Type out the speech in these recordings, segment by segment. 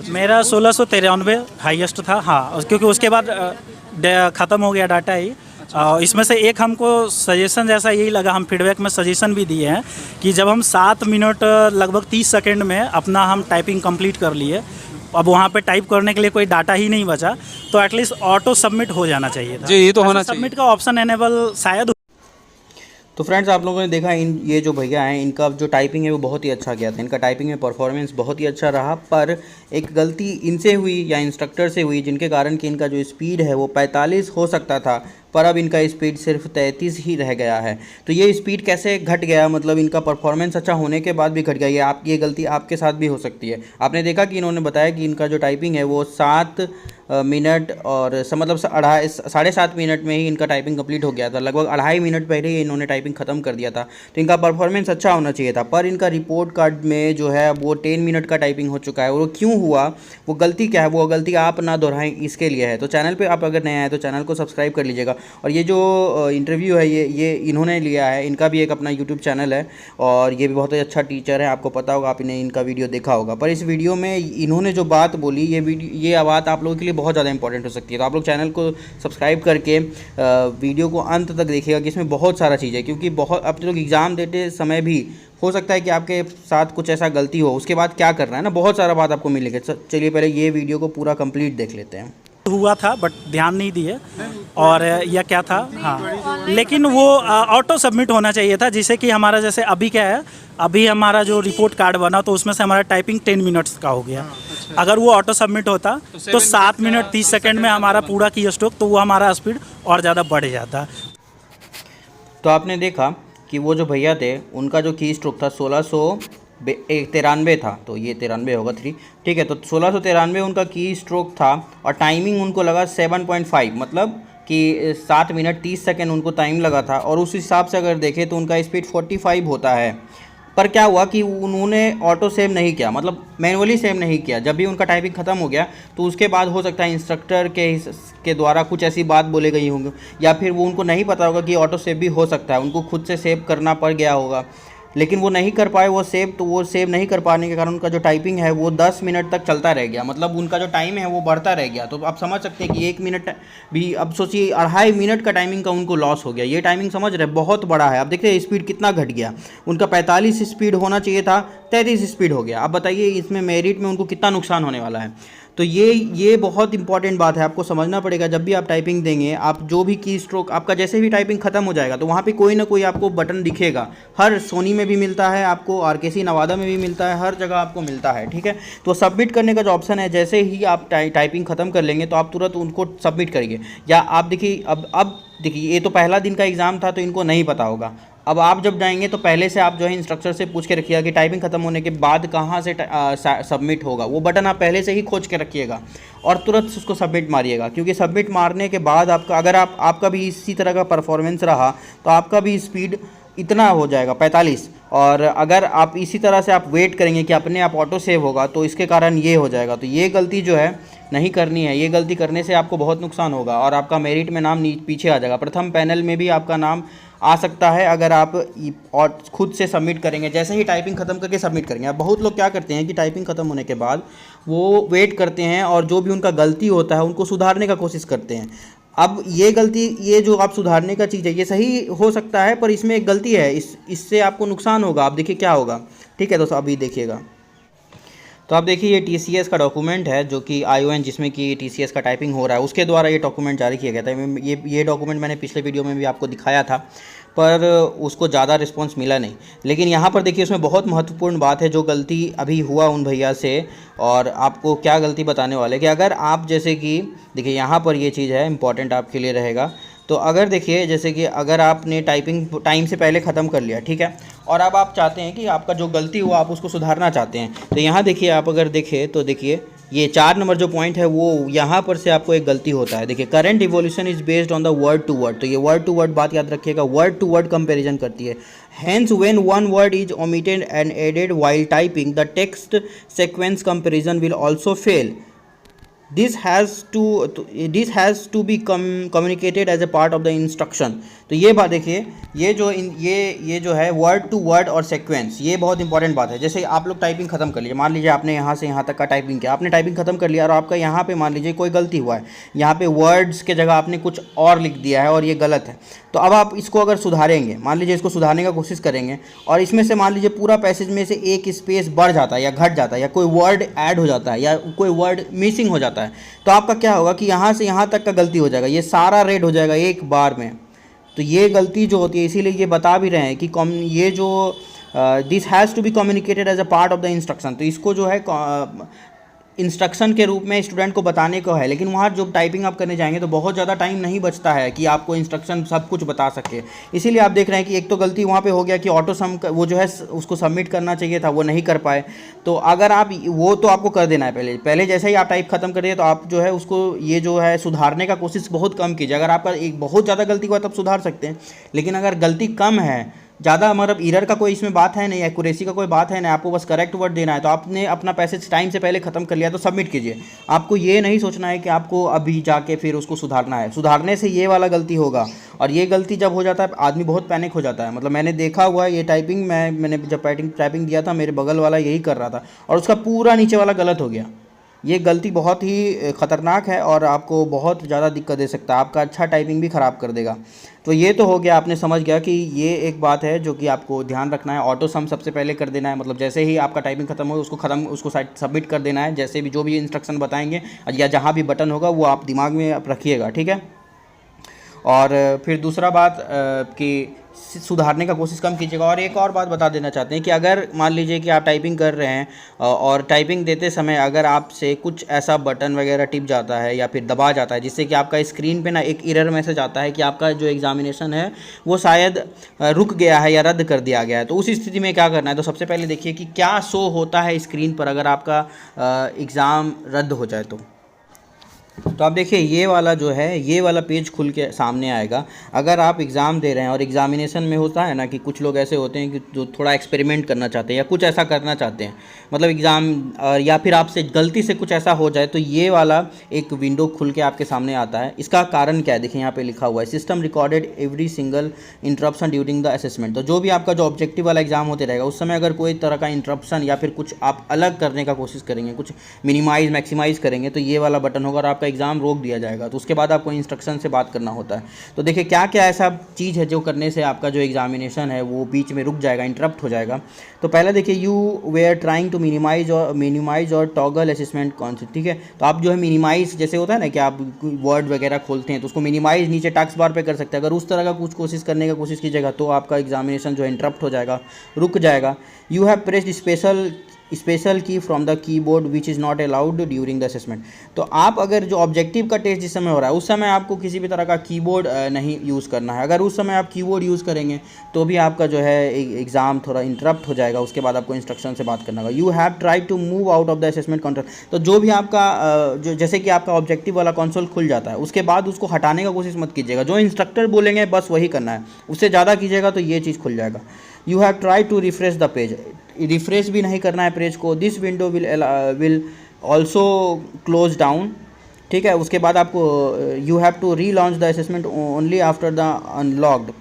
मेरा 1693 हाईएस्ट था, हाँ, क्योंकि उसके बाद ख़त्म हो गया डाटा ही। इसमें से एक हमको सजेशन जैसा यही लगा, हम फीडबैक में सजेशन भी दिए हैं कि जब हम 7 मिनट लगभग 30 सेकंड में अपना हम टाइपिंग कंप्लीट कर लिए, अब वहाँ पे टाइप करने के लिए कोई डाटा ही नहीं बचा, तो एटलीस्ट ऑटो सबमिट हो जाना चाहिए था। जी, ये तो होना चाहिए। सबमिट का ऑप्शन एनेबल शायद। तो फ्रेंड्स, आप लोगों ने देखा ये जो भैया हैं, इनका जो टाइपिंग है वो बहुत ही अच्छा गया था। इनका टाइपिंग में परफॉर्मेंस बहुत ही अच्छा रहा, पर एक गलती इनसे हुई या इंस्ट्रक्टर से हुई, जिनके कारण कि इनका जो स्पीड है वो 45 हो सकता था, पर अब इनका स्पीड सिर्फ 33 ही रह गया है। तो ये स्पीड कैसे घट गया, मतलब इनका परफॉर्मेंस अच्छा होने के बाद भी घट गया। ये गलती आपके साथ भी हो सकती है। आपने देखा कि इन्होंने बताया कि इनका जो टाइपिंग है वो 7 मिनट और मतलब 7.5 मिनट में ही इनका टाइपिंग कंप्लीट हो गया था। लगभग 2.5 मिनट पहले ही इन्होंने टाइपिंग ख़त्म कर दिया था। तो इनका परफॉर्मेंस अच्छा होना चाहिए था, पर इनका रिपोर्ट कार्ड में जो है वो 10 मिनट का टाइपिंग हो चुका है। और वो क्यों हुआ, वो गलती क्या है, वो गलती आप ना दोहराएं, इसके लिए है। तो चैनल पे आप अगर नए आए तो चैनल को सब्सक्राइब कर लीजिएगा। और ये जो इंटरव्यू है ये इन्होंने लिया है, इनका भी एक अपना यूट्यूब चैनल है और ये भी बहुत ही अच्छा टीचर है, आपको पता होगा, आपने इनका वीडियो देखा होगा। पर इस वीडियो में इन्होंने जो बात बोली, ये बात आप लोगों के लिए बहुत ज़्यादा इंपॉर्टेंट हो सकती है। तो आप लोग चैनल को सब्सक्राइब करके वीडियो को अंत तक देखिएगा कि इसमें बहुत सारा चीज़ है, क्योंकि बहुत अब लोग एग्ज़ाम देते समय भी हो सकता है कि आपके साथ कुछ ऐसा गलती हो, उसके बाद क्या करना है ना, बहुत सारा बात आपको मिलेगा। चलिए पहले ये वीडियो को पूरा कंप्लीट देख लेते हैं। हुआ था बट ध्यान नहीं दिए, और यह क्या था, हाँ, लेकिन वो ऑटो सबमिट होना चाहिए था, जिससे कि हमारा जैसे अभी क्या है, अभी हमारा जो रिपोर्ट कार्ड बना तो उसमें से हमारा टाइपिंग 10 मिनट्स का हो गया। अगर वो ऑटो सबमिट होता तो 7 मिनट 30 सेकंड में हमारा पूरा की स्ट्रोक, तो वो हमारा स्पीड और ज़्यादा बढ़ जाता। तो आपने देखा कि वो जो भैया थे, उनका जो की स्ट्रोक था 1693 था, तो ये 93 होगा 3, ठीक है। तो 1693 उनका की स्ट्रोक था और टाइमिंग उनको लगा 7.5, मतलब कि 7 मिनट 30 सेकंड उनको टाइम लगा था। और उस हिसाब से अगर देखें तो उनका स्पीड 45 होता है। पर क्या हुआ कि उन्होंने ऑटो सेव नहीं किया, मतलब मैनुअली सेव नहीं किया। जब भी उनका टाइपिंग ख़त्म हो गया तो उसके बाद हो सकता है इंस्ट्रक्टर के द्वारा कुछ ऐसी बात बोले गई होंगी, या फिर वो उनको नहीं पता होगा कि ऑटो सेव भी हो सकता है, उनको खुद से सेव करना पड़ गया होगा, लेकिन वो नहीं कर पाए वो सेव। तो वो सेव नहीं कर पाने के कारण उनका जो टाइपिंग है वो 10 मिनट तक चलता रह गया, मतलब उनका जो टाइम है वो बढ़ता रह गया। तो आप समझ सकते हैं कि 1 मिनट भी, अब सोचिए 2.5 मिनट का टाइमिंग का उनको लॉस हो गया। ये टाइमिंग समझ रहे बहुत बड़ा है। अब देखिए स्पीड कितना घट गया, उनका 45 स्पीड होना चाहिए था, 33 स्पीड हो गया। अब बताइए इसमें मेरिट में उनको कितना नुकसान होने वाला है। तो ये बहुत इंपॉर्टेंट बात है, आपको समझना पड़ेगा। जब भी आप टाइपिंग देंगे, आप जो भी की स्ट्रोक आपका जैसे भी टाइपिंग ख़त्म हो जाएगा तो वहाँ पे कोई ना कोई आपको बटन दिखेगा। हर सोनी में भी मिलता है आपको, आरकेसी नवादा में भी मिलता है, हर जगह आपको मिलता है, ठीक है। तो सबमिट करने का जो ऑप्शन है, जैसे ही आप टाइपिंग ख़त्म कर लेंगे तो आप तुरंत उनको सबमिट करिए। या आप देखिए, अब देखिए, ये तो पहला दिन का एग्ज़ाम था तो इनको नहीं पता होगा। अब आप जब जाएंगे तो पहले से आप जो है इंस्ट्रक्टर से पूछ के रखिएगा कि टाइपिंग ख़त्म होने के बाद कहाँ से सबमिट होगा। वो बटन आप पहले से ही खोज के रखिएगा और तुरंत उसको सबमिट मारिएगा, क्योंकि सबमिट मारने के बाद आपका, अगर आपका भी इसी तरह का परफॉर्मेंस रहा तो आपका भी स्पीड इतना हो जाएगा 45। और अगर आप इसी तरह से आप वेट करेंगे कि अपने आप ऑटो सेव होगा तो इसके कारण ये हो जाएगा। तो ये गलती जो है नहीं करनी है। ये गलती करने से आपको बहुत नुकसान होगा और आपका मेरिट में नाम पीछे आ जाएगा। प्रथम पैनल में भी आपका नाम आ सकता है अगर आप और खुद से सबमिट करेंगे, जैसे ही टाइपिंग ख़त्म करके सबमिट करेंगे। अब बहुत लोग क्या करते हैं कि टाइपिंग ख़त्म होने के बाद वो वेट करते हैं और जो भी उनका गलती होता है उनको सुधारने का कोशिश करते हैं। अब ये गलती, ये जो आप सुधारने का चीज़ है, ये सही हो सकता है, पर इसमें एक गलती है, इससे आपको नुकसान होगा। आप देखिए क्या होगा, ठीक है दोस्तों, अभी देखिएगा। तो आप देखिए ये TCS का डॉक्यूमेंट है, जो कि ION जिसमें कि TCS का टाइपिंग हो रहा है, उसके द्वारा ये डॉक्यूमेंट जारी किया गया था। ये डॉक्यूमेंट मैंने पिछले वीडियो में भी आपको दिखाया था, पर उसको ज़्यादा रिस्पांस मिला नहीं। लेकिन यहाँ पर देखिए उसमें बहुत महत्वपूर्ण बात है, जो गलती अभी हुआ उन भैया से, और आपको क्या गलती बताने वाले कि अगर आप जैसे कि देखिए यहाँ पर ये चीज़ है, इंपॉर्टेंट आपके लिए रहेगा। तो अगर देखिए जैसे कि अगर आपने टाइपिंग टाइम से पहले ख़त्म कर लिया, ठीक है, और अब आप चाहते हैं कि आपका जो गलती हुआ आप उसको सुधारना चाहते हैं, तो यहाँ देखिए आप अगर देखें तो देखिए ये 4 नंबर जो पॉइंट है वो यहाँ पर से आपको एक गलती होता है। देखिए current evolution is based on the word to word. तो ये वर्ड टू वर्ड बात याद रखिएगा, वर्ड टू वर्ड कंपैरिजन करती है। Hence when one word is omitted and added while typing the text sequence comparison will also fail. This has to be communicated as a part of the instruction. तो ये बात देखिए, ये जो है word to word और sequence, ये बहुत इंपॉर्टेंट बात है। जैसे आप लोग टाइपिंग खत्म कर लीजिए, मान लीजिए आपने यहाँ से यहाँ तक का टाइपिंग किया, आपने टाइपिंग खत्म कर लिया और आपका यहाँ पे मान लीजिए कोई गलती हुआ है, यहाँ पे वर्ड्स के जगह आपने कुछ और लिख दिया है और ये गलत है। तो अब आप इसको अगर सुधारेंगे, मान लीजिए इसको सुधारने का कोशिश करेंगे और इसमें से मान लीजिए पूरा पैसेज में से एक स्पेस बढ़ जाता है या घट जाता है या कोई वर्ड ऐड हो जाता है या कोई वर्ड मिसिंग हो जाता है, तो आपका क्या होगा कि यहाँ से यहाँ तक का गलती हो जाएगा, ये सारा रेड हो जाएगा एक बार में। तो ये गलती जो होती है, इसीलिए ये बता भी रहे हैं कि ये जो this has to be communicated as a part of the instruction. तो इसको जो है इंस्ट्रक्शन के रूप में स्टूडेंट को बताने को है, लेकिन वहाँ जो टाइपिंग आप करने जाएंगे तो बहुत ज़्यादा टाइम नहीं बचता है कि आपको इंस्ट्रक्शन सब कुछ बता सके। इसीलिए आप देख रहे हैं कि एक तो गलती वहाँ पे हो गया कि ऑटो सम वो जो है उसको सबमिट करना चाहिए था, वो नहीं कर पाए। तो अगर आप वो तो आपको कर देना है पहले जैसे ही आप टाइप खत्म करिए तो आप जो है उसको ये जो है सुधारने का कोशिश बहुत कम कीजिए। अगर आपका एक बहुत ज़्यादा गलती हुआ तब सुधार सकते हैं, लेकिन अगर गलती कम है, ज़्यादा मतलब एरर का कोई इसमें बात है नहीं, एक्यूरेसी का कोई बात है नहीं, आपको बस करेक्ट वर्ड देना है, तो आपने अपना पैसेज टाइम से पहले ख़त्म कर लिया तो सबमिट कीजिए। आपको ये नहीं सोचना है कि आपको अभी जाके फिर उसको सुधारना है। सुधारने से ये वाला गलती होगा, और ये गलती जब हो जाता है आदमी बहुत पैनिक हो जाता है। मतलब मैंने देखा हुआ है ये टाइपिंग, मैंने जब टाइपिंग दिया था मेरे बगल वाला यही कर रहा था और उसका पूरा नीचे वाला गलत हो गया। ये गलती बहुत ही ख़तरनाक है और आपको बहुत ज़्यादा दिक्कत दे सकता है, आपका अच्छा टाइपिंग भी ख़राब कर देगा। तो ये तो हो गया, आपने समझ गया कि ये एक बात है जो कि आपको ध्यान रखना है। ऑटो सम सबसे पहले कर देना है, मतलब जैसे ही आपका टाइपिंग खत्म हो उसको सबमिट कर देना है। जैसे भी जो भी इंस्ट्रक्शन बताएंगे या जहाँ भी बटन होगा वो आप दिमाग में आप रखिएगा, ठीक है। और फिर दूसरा बात कि सुधारने का कोशिश कम कीजिएगा। और एक और बात बता देना चाहते हैं कि अगर मान लीजिए कि आप टाइपिंग कर रहे हैं और टाइपिंग देते समय अगर आपसे कुछ ऐसा बटन वगैरह टिप जाता है या फिर दबा जाता है जिससे कि आपका स्क्रीन पे ना एक एरर मैसेज आता है कि आपका जो एग्जामिनेशन है वो शायद रुक गया है या रद्द कर दिया गया है, तो उस स्थिति में क्या करना है। तो सबसे पहले देखिए कि क्या शो होता है स्क्रीन पर अगर आपका एग्ज़ाम रद्द हो जाए तो आप देखिए ये वाला जो है ये वाला पेज खुल के सामने आएगा। अगर आप एग्ज़ाम दे रहे हैं और एग्ज़ामिनेशन में होता है ना कि कुछ लोग ऐसे होते हैं कि जो थोड़ा एक्सपेरिमेंट करना चाहते हैं या कुछ ऐसा करना चाहते हैं, मतलब एग्ज़ाम या फिर आपसे गलती से कुछ ऐसा हो जाए तो ये वाला एक विंडो खुल के आपके सामने आता है। इसका कारण क्या है, देखिए यहाँ पे लिखा हुआ है system recorded every single interruption during the assessment. तो जो भी आपका जो ऑब्जेक्टिव वाला एग्जाम होते रहेगा उस समय अगर कोई तरह का इंटरप्शन या फिर कुछ आप अलग करने का कोशिश करेंगे, कुछ मिनिमाइज़ मैक्सिमाइज़ करेंगे, तो ये वाला बटन होगा और आपका एग्ज़ाम रोक दिया जाएगा। तो उसके बाद आपको इंस्ट्रक्शन से बात करना होता है। तो देखिए क्या क्या ऐसा चीज़ है जो करने से आपका जो एग्जामिनेशन है वो बीच में रुक जाएगा, इंटरप्ट हो जाएगा। तो पहले देखिए you were trying to minimise और टॉगल असेसमेंट कॉन्सेप्ट, ठीक है। तो आप जो है मिनिमाइज जैसे होता है ना कि आप वर्ड वगैरह खोलते हैं तो उसको मिनिमाइज नीचे टास्क बार पे कर सकते हैं। अगर उस तरह का कुछ कोशिश करने का कोशिश कीजिएगा तो आपका एग्जामिनेशन जो है इंटरप्ट हो जाएगा, रुक जाएगा। यू हैव प्रेस्ड स्पेशल की from the keyboard which is not allowed during the assessment. तो आप अगर जो ऑब्जेक्टिव का टेस्ट जिस समय हो रहा है उस समय आपको किसी भी तरह का कीबोर्ड नहीं यूज़ करना है। अगर उस समय आप कीबोर्ड यूज़ करेंगे तो भी आपका जो है एग्ज़ाम थोड़ा इंटरप्ट हो जाएगा। उसके बाद आपको इंस्ट्रक्शन से बात करना होगा। You have try to move out of the assessment control. तो जो भी आपका जो जैसे कि आपका ऑब्जेक्टिव वाला कंसोल खुल जाता है उसके बाद उसको हटाने का कोशिश मत कीजिएगा। जो इंस्ट्रक्टर बोलेंगे बस वही करना है, उससे ज़्यादा कीजिएगा तो ये चीज़ खुल जाएगा। You have try to refresh the page. Refresh भी नहीं करना है पेज को। This window will also close down, ठीक है। उसके बाद आपको you have to relaunch the assessment only after the unlocked.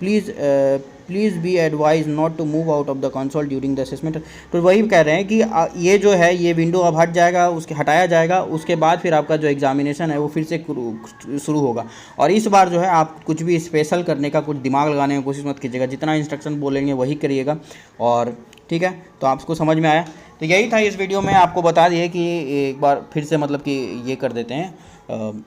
Please be advise not to move out of the console during the assessment. तो वही कह रहे हैं कि ये जो है ये विंडो अब हट जाएगा, उसके हटाया जाएगा। उसके बाद फिर आपका जो एग्जामिनेशन है वो फिर से शुरू होगा। और इस बार जो है आप कुछ भी स्पेशल करने का, कुछ दिमाग लगाने की कोशिश मत कीजिएगा। जितना इंस्ट्रक्शन बोलेंगे वही करिएगा। और ठीक है, तो आपको समझ में आया। तो यही था इस वीडियो में, आपको बता दिए कि एक बार फिर से मतलब कि ये कर देते हैं,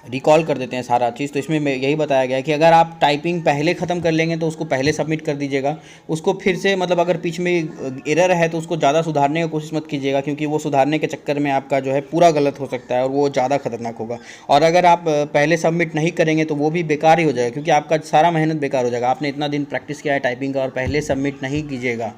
रिकॉल कर देते हैं सारा चीज़। तो इसमें यही बताया गया है कि अगर आप टाइपिंग पहले ख़त्म कर लेंगे तो उसको पहले सबमिट कर दीजिएगा। उसको फिर से मतलब अगर बीच में एरर है तो उसको ज़्यादा सुधारने की कोशिश मत कीजिएगा, क्योंकि वो सुधारने के चक्कर में आपका जो है पूरा गलत हो सकता है और वो ज़्यादा खतरनाक होगा। और अगर आप पहले सबमिट नहीं करेंगे तो वो भी बेकार ही हो जाएगा, क्योंकि आपका सारा मेहनत बेकार हो जाएगा। आपने इतना दिन प्रैक्टिस किया है टाइपिंग का और पहले सबमिट नहीं कीजिएगा,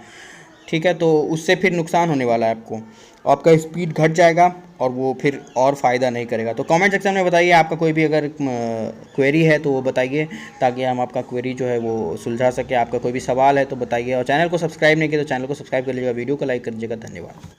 ठीक है। तो उससे फिर नुकसान होने वाला है आपको, आपका स्पीड घट जाएगा और वो फिर और फ़ायदा नहीं करेगा। तो कमेंट सेक्शन में बताइए आपका कोई भी अगर क्वेरी है तो वो बताइए, ताकि हम आपका क्वेरी जो है वो सुलझा सके। आपका कोई भी सवाल है तो बताइए। और चैनल को सब्सक्राइब नहीं किया तो चैनल को सब्सक्राइब कर लीजिएगा, वीडियो को लाइक कर दीजिएगा। धन्यवाद।